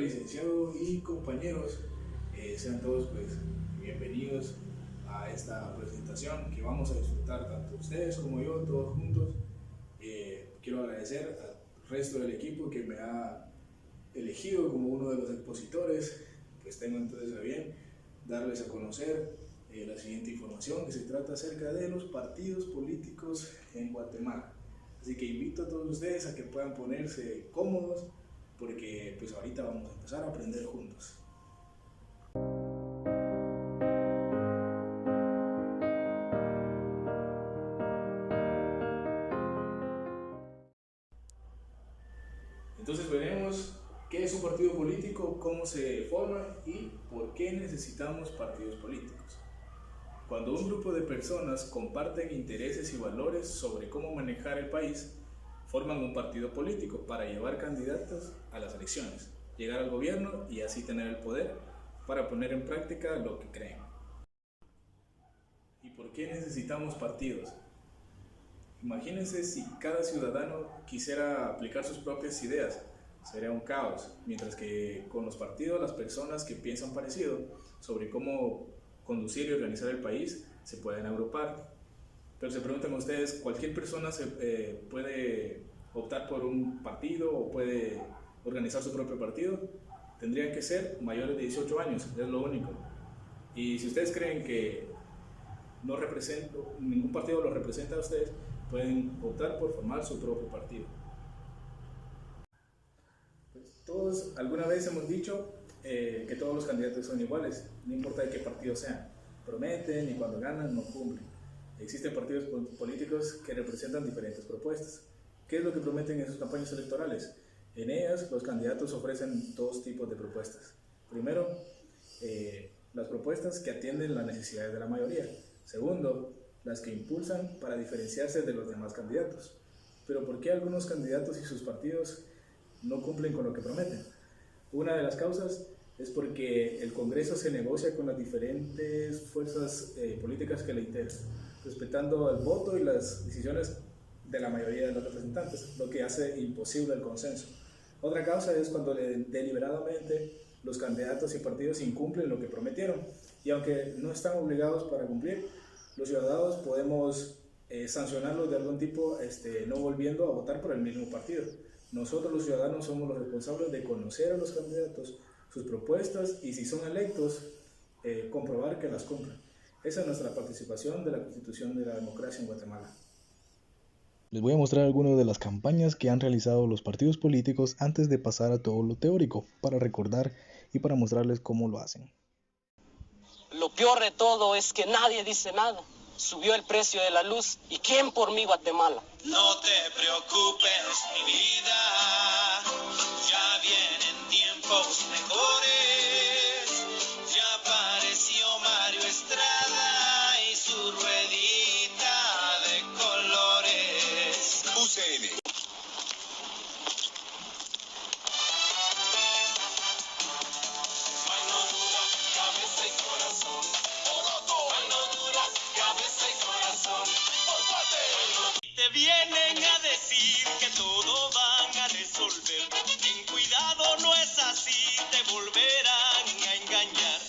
licenciado y compañeros, sean todos pues bienvenidos a esta presentación que vamos a disfrutar tanto ustedes como yo, todos juntos. Quiero agradecer al resto del equipo que me ha elegido como uno de los expositores. Pues tengo entonces a bien darles a conocer la siguiente información, que se trata acerca de los partidos políticos en Guatemala. Así que invito a todos ustedes a que puedan ponerse cómodos, porque pues ahorita vamos a empezar a aprender juntos. Entonces veremos qué es un partido político, cómo se forma y por qué necesitamos partidos políticos. Cuando un grupo de personas comparten intereses y valores sobre cómo manejar el país, forman un partido político para llevar candidatos a las elecciones, llegar al gobierno y así tener el poder para poner en práctica lo que creen. ¿Y por qué necesitamos partidos? Imagínense si cada ciudadano quisiera aplicar sus propias ideas, sería un caos, mientras que con los partidos las personas que piensan parecido sobre cómo conducir y organizar el país se pueden agrupar. Pero se preguntan ustedes, ¿cualquier persona puede optar por un partido o puede organizar su propio partido? Tendrían que ser mayores de 18 años, es lo único. Y si ustedes creen que ningún partido los representa a ustedes, pueden optar por formar su propio partido. Pues todos alguna vez hemos dicho que todos los candidatos son iguales, no importa de qué partido sean, prometen y cuando ganan no cumplen. Existen partidos políticos que representan diferentes propuestas. ¿Qué es lo que prometen en sus campañas electorales? En ellas los candidatos ofrecen dos tipos de propuestas. Primero, las propuestas que atienden las necesidades de la mayoría. Segundo, las que impulsan para diferenciarse de los demás candidatos. Pero ¿por qué algunos candidatos y sus partidos no cumplen con lo que prometen? Una de las causas es porque el Congreso se negocia con las diferentes fuerzas políticas que le integran, respetando el voto y las decisiones de la mayoría de los representantes, lo que hace imposible el consenso. Otra causa es cuando deliberadamente los candidatos y partidos incumplen lo que prometieron, y aunque no están obligados para cumplir, los ciudadanos podemos sancionarlos de algún tipo, no volviendo a votar por el mismo partido. Nosotros los ciudadanos somos los responsables de conocer a los candidatos, sus propuestas y si son electos, comprobar que las cumplen. Esa es nuestra participación de la Constitución de la Democracia en Guatemala. Les voy a mostrar algunas de las campañas que han realizado los partidos políticos antes de pasar a todo lo teórico, para recordar y para mostrarles cómo lo hacen. Lo peor de todo es que nadie dice nada. Subió el precio de la luz. ¿Y quién por mí, Guatemala? No te preocupes, mi vida, ya vienen tiempos mejores. Ya apareció Mario Estrada y su ruedita de colores. UCN. Vienen a decir que todo van a resolver. Ten cuidado, no es así, te volverán a engañar.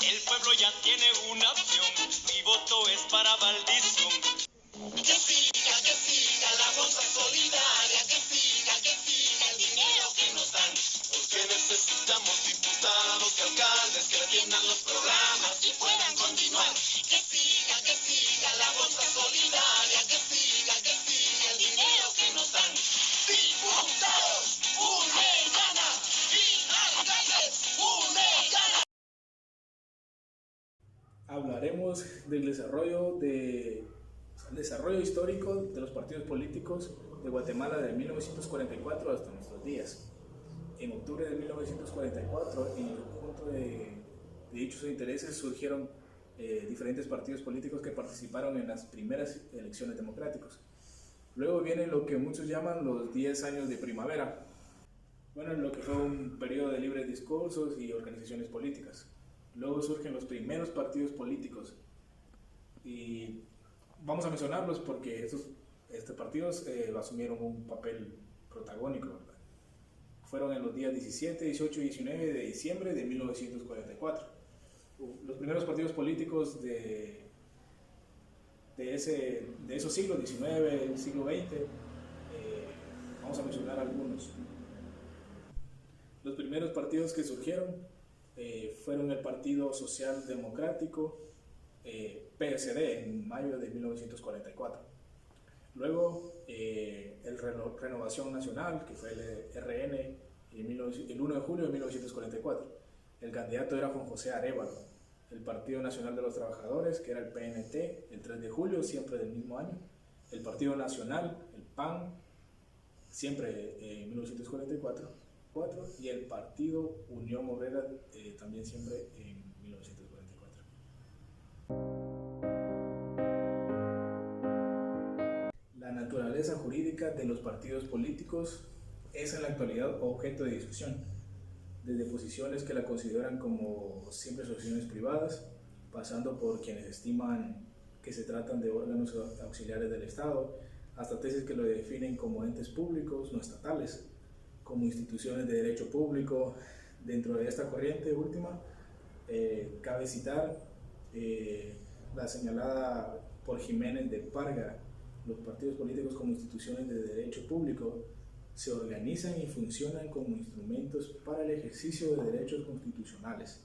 El pueblo ya tiene una opción, mi voto es para Valdición. Que siga la bolsa solidaria, que siga el dinero que nos dan. Porque necesitamos diputados y alcaldes que atiendan los programas y puedan continuar. Que siga la bolsa solidaria, que siga el dinero que nos dan. Diputados, une gana, y alcaldes, une gana. Hablaremos del desarrollo histórico de los partidos políticos de Guatemala de 1944 hasta nuestros días. En octubre de 1944, en el conjunto de dichos intereses surgieron diferentes partidos políticos que participaron en las primeras elecciones democráticas. Luego viene lo que muchos llaman los 10 años de primavera, bueno, en lo que fue un periodo de libres discursos y organizaciones políticas. Luego surgen los primeros partidos políticos y vamos a mencionarlos porque estos partidos asumieron un papel protagónico, ¿verdad? fueron en los días 17, 18 y 19 de diciembre de 1944. Los primeros partidos políticos de esos siglos, XIX, el siglo XX, vamos a mencionar algunos. Los primeros partidos que surgieron fueron el Partido Social Democrático, PSD, en mayo de 1944. Luego el Renovación Nacional, que fue el RN, el 1 de julio de 1944. El candidato era Juan José Arévalo. El Partido Nacional de los Trabajadores, que era el PNT, el 3 de julio, siempre del mismo año. El Partido Nacional, el PAN, siempre en 1944. Y el Partido Unión Obrera, también siempre en 1944. La naturaleza jurídica de los partidos políticos es en la actualidad objeto de discusión, desde posiciones que la consideran como simples asociaciones privadas, pasando por quienes estiman que se tratan de órganos auxiliares del Estado, hasta tesis que lo definen como entes públicos no estatales, como instituciones de derecho público. Dentro de esta corriente última, cabe citar la señalada por Jiménez de Parga: los partidos políticos como instituciones de derecho público se organizan y funcionan como instrumentos para el ejercicio de derechos constitucionales,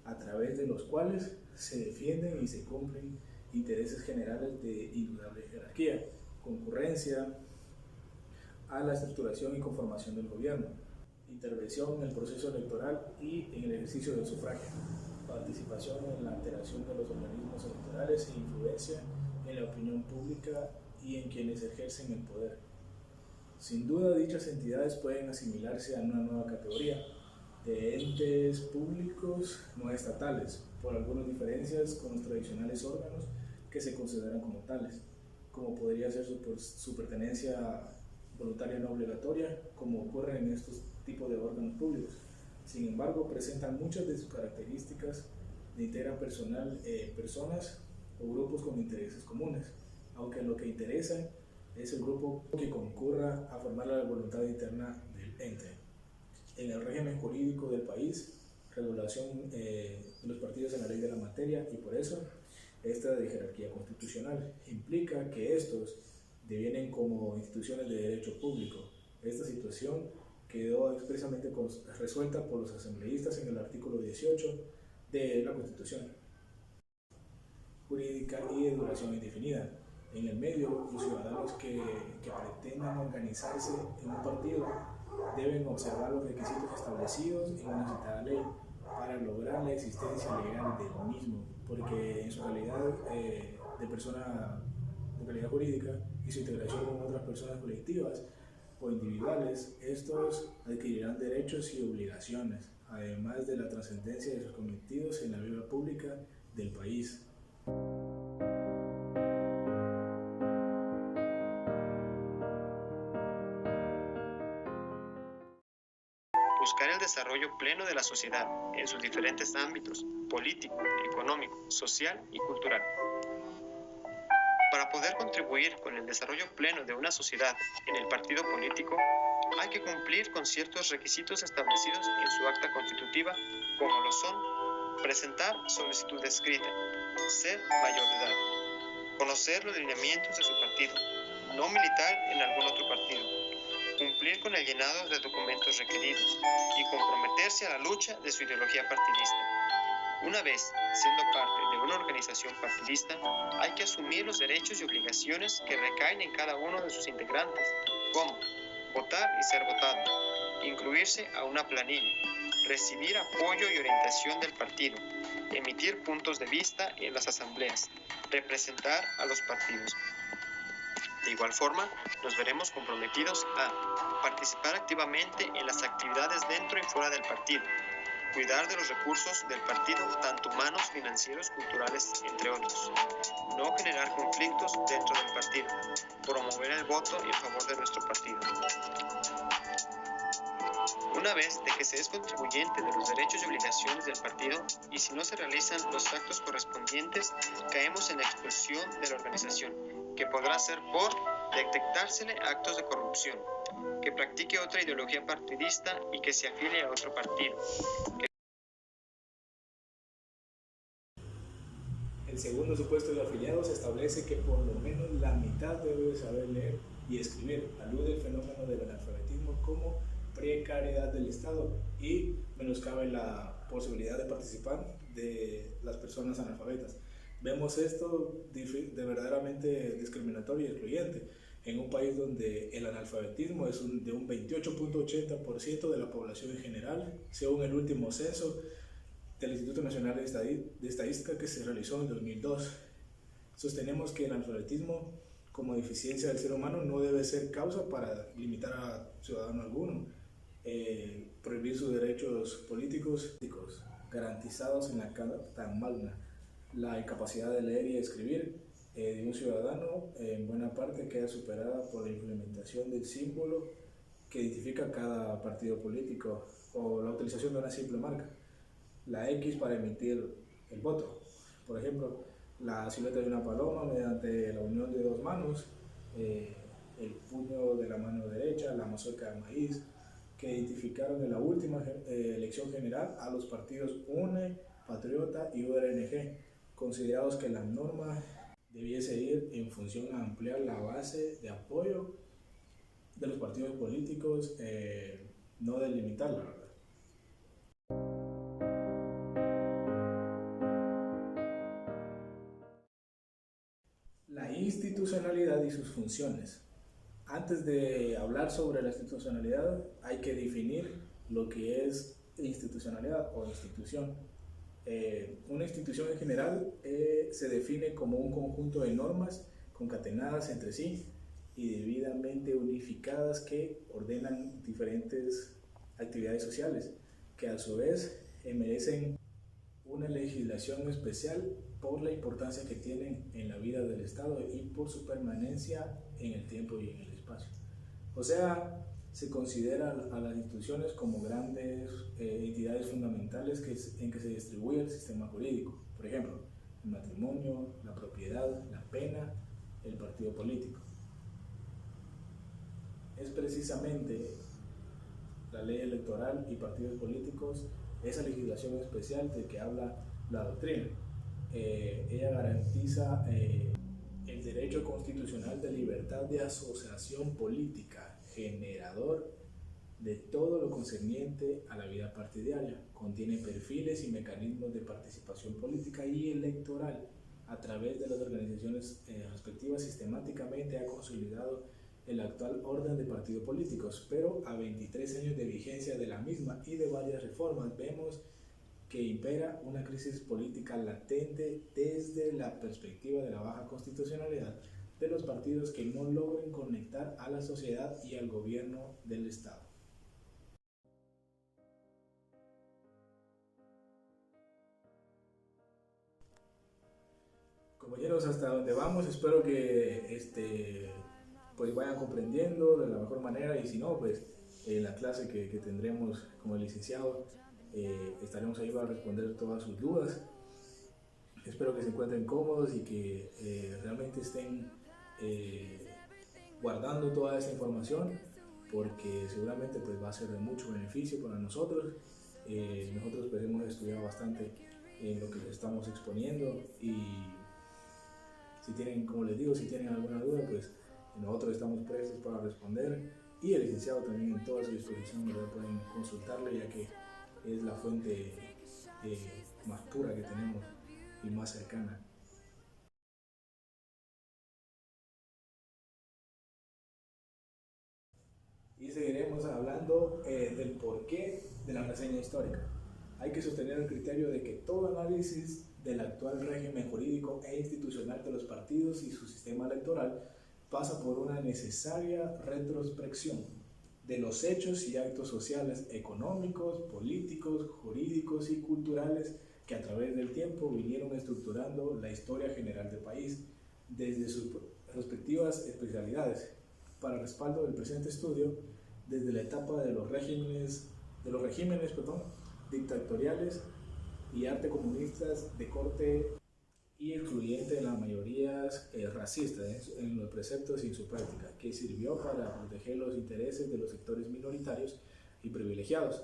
a través de los cuales se defienden y se cumplen intereses generales de indudable jerarquía, concurrencia a la estructuración y conformación del gobierno, intervención en el proceso electoral y en el ejercicio del sufragio, participación en la alteración de los organismos electorales e influencia en la opinión pública y en quienes ejercen el poder. Sin duda, dichas entidades pueden asimilarse a una nueva categoría de entes públicos no estatales, por algunas diferencias con los tradicionales órganos que se consideran como tales, como podría ser su pertenencia voluntaria no obligatoria, como ocurre en estos tipos de órganos públicos. Sin embargo, presentan muchas de sus características de integran personas o grupos con intereses comunes, aunque lo que interesa es el grupo que concurra a formar la voluntad interna del ente. En el régimen jurídico del país, regulación de los partidos en la ley de la materia, y por eso esta de jerarquía constitucional implica que estos devienen como instituciones de derecho público. Esta situación quedó expresamente resuelta por los asambleístas en el artículo 18 de la Constitución jurídica y de duración indefinida. En el medio, los ciudadanos que pretendan organizarse en un partido deben observar los requisitos establecidos en una citada ley para lograr la existencia legal del mismo, porque en su calidad de persona de calidad jurídica y su integración con otras personas colectivas o individuales, estos adquirirán derechos y obligaciones, además de la trascendencia de sus cometidos en la vida pública del país. Buscar el desarrollo pleno de la sociedad en sus diferentes ámbitos: político, económico, social y cultural. Para poder contribuir con el desarrollo pleno de una sociedad en el partido político, hay que cumplir con ciertos requisitos establecidos en su acta constitutiva, como lo son: presentar solicitud escrita, ser mayor de edad, conocer los lineamientos de su partido, no militar en algún otro partido, cumplir con el llenado de documentos requeridos y comprometerse a la lucha de su ideología partidista. Una vez siendo parte de una organización partidista, hay que asumir los derechos y obligaciones que recaen en cada uno de sus integrantes, como votar y ser votado, incluirse a una planilla, recibir apoyo y orientación del partido, emitir puntos de vista en las asambleas, representar a los partidos. De igual forma, nos veremos comprometidos a participar activamente en las actividades dentro y fuera del partido, cuidar de los recursos del partido, tanto humanos, financieros, culturales, entre otros, no generar conflictos dentro del partido, promover el voto en favor de nuestro partido. Una vez de que se es contribuyente de los derechos y obligaciones del partido, y si no se realizan los actos correspondientes, caemos en la expulsión de la organización, que podrá ser por detectársele actos de corrupción, que practique otra ideología partidista y que se afilie a otro partido. El segundo supuesto de afiliados establece que por lo menos la mitad debe saber leer y escribir. Alude el fenómeno del analfabetismo como precariedad del Estado y menoscabe la posibilidad de participar de las personas analfabetas. Vemos esto de verdaderamente discriminatorio y excluyente en un país donde el analfabetismo es de un 28.80% de la población en general, según el último censo del Instituto Nacional de Estadística que se realizó en 2002. Sostenemos que el analfabetismo como deficiencia del ser humano no debe ser causa para limitar a ciudadano alguno, prohibir sus derechos políticos garantizados en la Carta Magna. La incapacidad de leer y escribir de un ciudadano en buena parte queda superada por la implementación del símbolo que identifica cada partido político o la utilización de una simple marca. La X para emitir el voto. Por ejemplo, la silueta de una paloma mediante la unión de dos manos, el puño de la mano derecha, la mazorca de maíz, que identificaron en la última elección general a los partidos UNE, Patriota y URNG, considerados que la norma debiese ir en función a ampliar la base de apoyo de los partidos políticos, no delimitarla. La institucionalidad y sus funciones. Antes de hablar sobre la institucionalidad, hay que definir lo que es institucionalidad o institución. Una institución en general se define como un conjunto de normas concatenadas entre sí y debidamente unificadas que ordenan diferentes actividades sociales, que a su vez merecen una legislación especial por la importancia que tienen en la vida del Estado y por su permanencia en el tiempo y en el espacio. O sea, se considera a las instituciones como grandes entidades fundamentales en que se distribuye el sistema jurídico. Por ejemplo, el matrimonio, la propiedad, la pena, el partido político. Es precisamente la ley electoral y partidos políticos, esa legislación especial de que habla la doctrina. Ella garantiza el derecho constitucional de libertad de asociación política, generador de todo lo concerniente a la vida partidaria. Contiene perfiles y mecanismos de participación política y electoral. A través de las organizaciones respectivas, sistemáticamente ha consolidado el actual orden de partidos políticos, pero a 23 años de vigencia de la misma y de varias reformas, vemos que impera una crisis política latente desde la perspectiva de la baja constitucionalidad de los partidos que no logren conectar a la sociedad y al gobierno del Estado. Compañeros, hasta donde vamos, espero que pues vayan comprendiendo de la mejor manera, y si no, pues en la clase que tendremos como licenciado estaremos ahí para responder todas sus dudas. Espero que se encuentren cómodos y que realmente estén guardando toda esta información, porque seguramente pues va a ser de mucho beneficio para nosotros. Nosotros pues hemos estudiado bastante en lo que les estamos exponiendo, y si tienen, como les digo, si tienen alguna duda, pues nosotros estamos prestos para responder, y el licenciado también en toda su disposición, ¿verdad? Pueden consultarle, ya que es la fuente más pura que tenemos y más cercana. Y seguiremos hablando del porqué de la reseña histórica. Hay que sostener el criterio de que todo análisis del actual régimen jurídico e institucional de los partidos y su sistema electoral pasa por una necesaria retrospección de los hechos y actos sociales, económicos, políticos, jurídicos y culturales que a través del tiempo vinieron estructurando la historia general del país desde sus respectivas especialidades. Para respaldo del presente estudio, desde la etapa de los regímenes dictatoriales y arte comunistas de corte y excluyente de las mayorías racistas en los preceptos y en su práctica, que sirvió para proteger los intereses de los sectores minoritarios y privilegiados.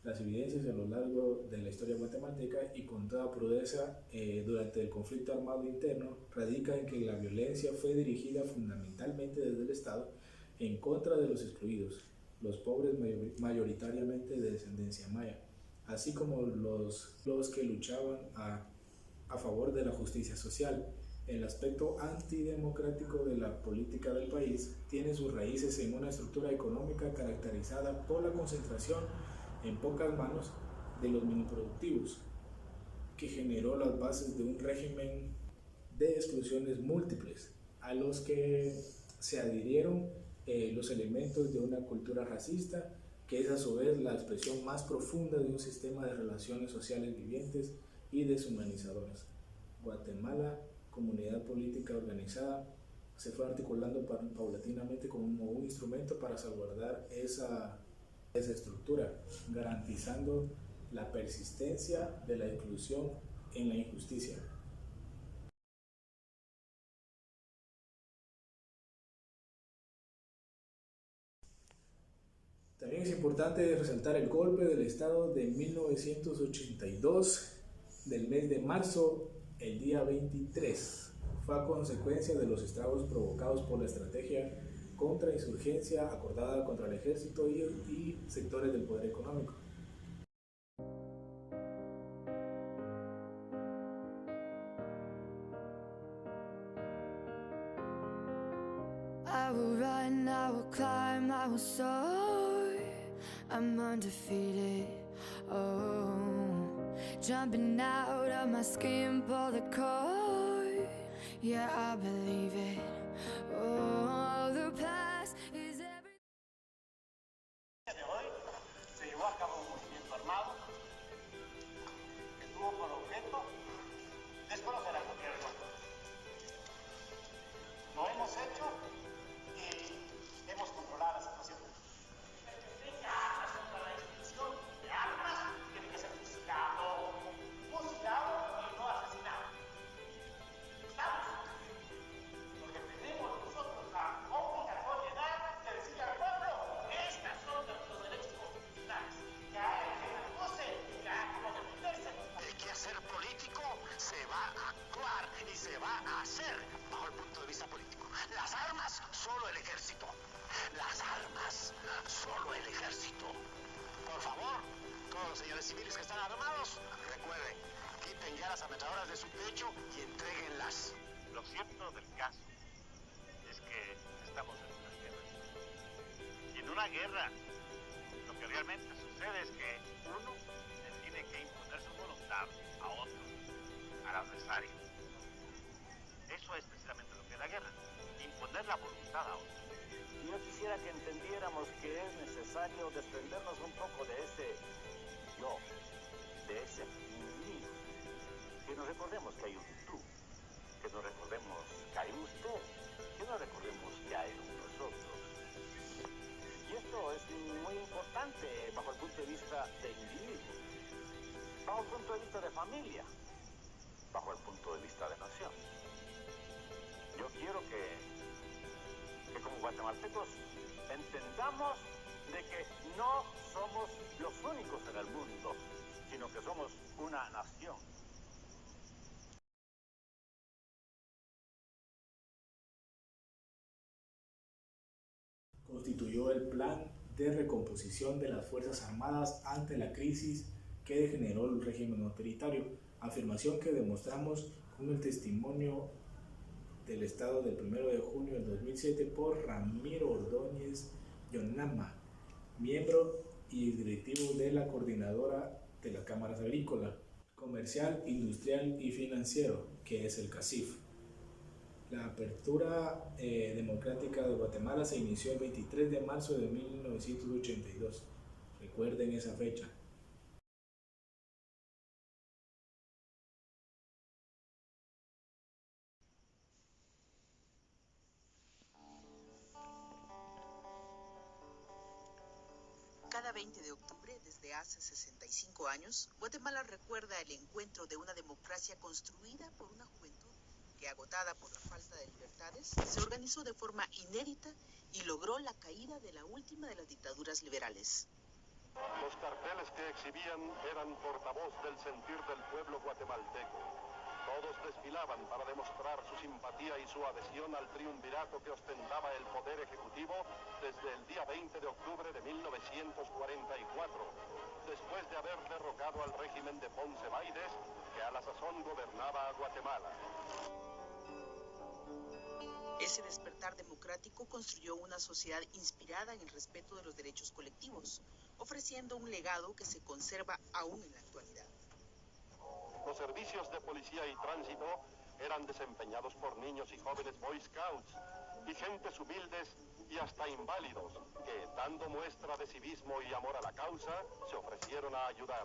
Las evidencias a lo largo de la historia guatemalteca y con toda prudeza durante el conflicto armado interno radican en que la violencia fue dirigida fundamentalmente desde el Estado en contra de los excluidos, los pobres mayoritariamente de descendencia maya, así como los que luchaban a favor de la justicia social. El aspecto antidemocrático de la política del país tiene sus raíces en una estructura económica caracterizada por la concentración en pocas manos de los miniproductivos, que generó las bases de un régimen de exclusiones múltiples, a los que se adhirieron los elementos de una cultura racista, que es a su vez la expresión más profunda de un sistema de relaciones sociales vivientes y deshumanizadoras. Guatemala, comunidad política organizada, se fue articulando paulatinamente como un instrumento para salvaguardar esa estructura, garantizando la persistencia de la inclusión en la injusticia. También es importante resaltar el golpe del Estado de 1982, del mes de marzo, el día 23. Fue a consecuencia de los estragos provocados por la estrategia contrainsurgencia acordada contra el ejército y sectores del poder económico. I will run, I will climb, I will soar. I'm undefeated. Oh, jumping out of my skin, pull the cord. Yeah, I believe it. Oh, the past is everything. De hoy se llevó a cabo un movimiento armado que tuvo por objeto desconocer al gobierno. Lo hemos hecho y hemos controlado la situación. El que tenga armas contra la institución de armas tiene que ser fusilado y no asesinado. ¿Estamos? Porque tenemos nosotros la obligatoriedad de decirle al pueblo: estas son los derechos constitucionales. Ya hay que acuse, ya hay que defenderse. Hay que hacer político, se va a actuar y se va a hacer bajo el punto de vista político. Las armas, solo el ejército. Las armas, solo el ejército. Por favor, todos los señores civiles que están armados, recuerden, quiten ya las ametralladoras de su pecho y entréguenlas. Lo cierto del caso es que estamos en una guerra. Y en una guerra, lo que realmente sucede es que uno le tiene que imponer su voluntad a otro, al adversario. Eso es precisamente lo que es la guerra, imponer la voluntad a otro. Yo quisiera que entendiéramos que es necesario desprendernos un poco de ese yo, de ese mí, que nos recordemos que hay un tú, que nos recordemos que hay un usted, que nos recordemos que hay un nosotros. Y esto es muy importante bajo el punto de vista de individuo, bajo el punto de vista de familia, bajo el punto de vista de nación. Yo quiero que como guatemaltecos entendamos de que no somos los únicos en el mundo, sino que somos una nación. Constituyó el plan de recomposición de las Fuerzas Armadas ante la crisis que degeneró el régimen autoritario, afirmación que demostramos con el testimonio del Estado del 1 de junio del 2007 por Ramiro Ordóñez Yonama, miembro y directivo de la Coordinadora de las Cámaras Agrícola, Comercial, Industrial y Financiero, que es el CACIF. La apertura democrática de Guatemala se inició el 23 de marzo de 1982. Recuerden esa fecha. Cada 20 de octubre, desde hace 65 años, Guatemala recuerda el encuentro de una democracia construida por una juventud que, agotada por la falta de libertades, se organizó de forma inédita y logró la caída de la última de las dictaduras liberales. Los carteles que exhibían eran portavoz del sentir del pueblo guatemalteco. Todos desfilaban para demostrar su simpatía y su adhesión al triunvirato que ostentaba el poder ejecutivo desde el día 20 de octubre de 1944, después de haber derrocado al régimen de Ponce Baides, que a la sazón gobernaba a Guatemala. Ese despertar democrático construyó una sociedad inspirada en el respeto de los derechos colectivos, ofreciendo un legado que se conserva aún en la actualidad. Los servicios de policía y tránsito eran desempeñados por niños y jóvenes Boy Scouts y gentes humildes y hasta inválidos que, dando muestra de civismo y amor a la causa, se ofrecieron a ayudar.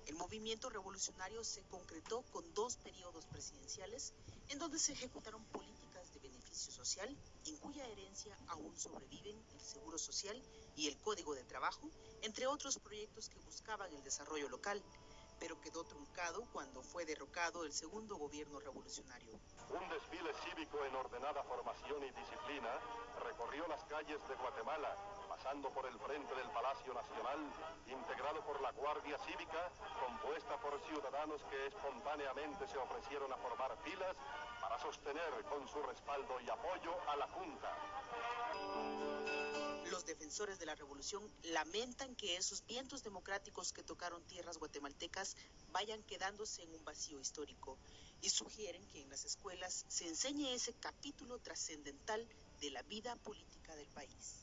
El movimiento revolucionario se concretó con 2 periodos presidenciales en donde se ejecutaron políticas de beneficio social, en cuya herencia aún sobreviven el Seguro Social y el Código de Trabajo, entre otros proyectos que buscaban el desarrollo local, pero quedó truncado cuando fue derrocado el segundo gobierno revolucionario. Un desfile cívico en ordenada formación y disciplina recorrió las calles de Guatemala, pasando por el frente del Palacio Nacional, integrado por la Guardia Cívica, compuesta por ciudadanos que espontáneamente se ofrecieron a formar filas para sostener con su respaldo y apoyo a la Junta. Los defensores de la revolución lamentan que esos vientos democráticos que tocaron tierras guatemaltecas vayan quedándose en un vacío histórico y sugieren que en las escuelas se enseñe ese capítulo trascendental de la vida política del país.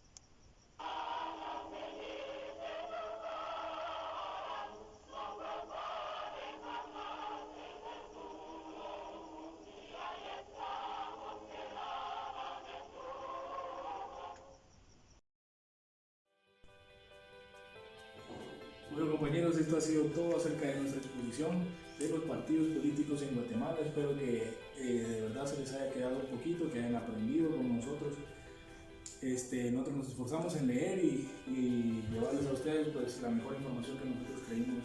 Bueno, compañeros, esto ha sido todo acerca de nuestra exposición de los partidos políticos en Guatemala. Espero que de verdad se les haya quedado un poquito, que hayan aprendido con nosotros. Nosotros nos esforzamos en leer y llevarles a ustedes pues, la mejor información que nosotros creímos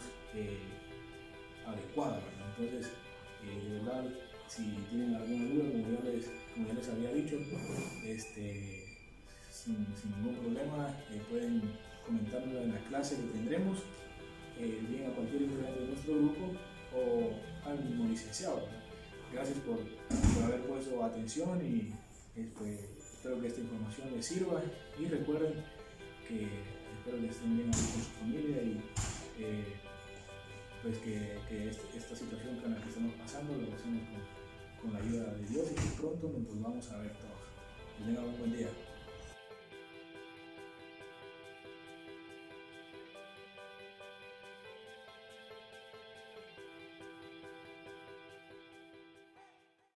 adecuada, ¿verdad? Entonces, de verdad, si tienen alguna duda, como ya les había dicho, sin ningún problema, pueden comentarlo en la clase que tendremos, bien a cualquier integrante de nuestro grupo o al mismo licenciado, ¿verdad? Gracias por haber puesto atención y espero que esta información les sirva y recuerden que espero que estén bien con su familia y pues que esta situación con la que estamos pasando lo hacemos con la ayuda de Dios y que pronto nos volvamos a ver todos. Que tengan un buen día.